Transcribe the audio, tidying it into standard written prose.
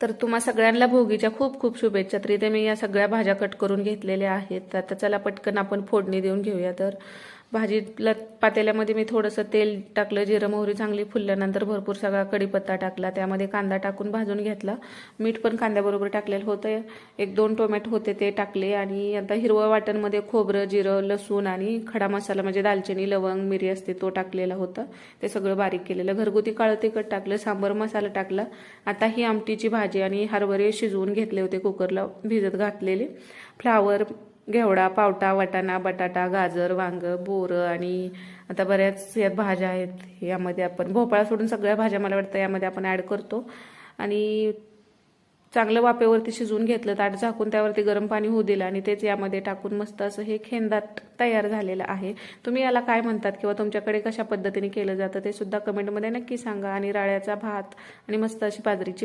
तर तुम्हा सगळ्यांना भोगीच्या खूप खूप शुभेच्छा. तरी ते मी या सगळ्या भाज्या कट करून घेतलेल्या आहेत. तर आता चला पटकन आपण फोडणी देऊन घेऊया. तर भाजीला पातेल्यामध्ये मी थोडंसं तेल टाकलं, जिरं मोहरी चांगली फुलल्यानंतर भरपूर सगळा कढीपत्ता टाकला, त्यामध्ये कांदा टाकून भाजून घेतला. मीठ पण कांद्याबरोबर टाकलेलं होतं. 1-2 टोमॅटो होते ते टाकले आणि आता हिरवं वाटणमध्ये खोबरं, जिरं, लसूण आणि खडा मसाला म्हणजे दालचिनी, लवंग, मिरी असते तो टाकलेला होता. ते सगळं बारीक केलेलं. घरगुती काळं तिखट टाकलं, सांबर मसाला टाकला. आता ही आमटीची भाजी आणि हरभरे शिजवून घेतले होते, कुकरला भिजत घातलेले. फ्लावर, घेवडा, पावटा, वाटाणा, बटाटा, गाजर, वांग, बोरं आणि आता बऱ्याच यात भाज्या आहेत. यामध्ये आपण भोपळा सोडून सगळ्या भाज्या मला वाटतं यामध्ये आपण ॲड करतो. आणि चांगलं वाफेवरती शिजवून घेतलं, ताट झाकून त्यावरती गरम पाणी होऊ दिलं आणि तेच यामध्ये टाकून मस्त असं हे खेंदाट तयार झालेलं आहे. तुम्ही याला काय म्हणतात किंवा तुमच्याकडे कशा पद्धतीने केलं जातं ते सुद्धा कमेंटमध्ये नक्की सांगा. आणि राळ्याचा भात आणि मस्त अशी बाजरीची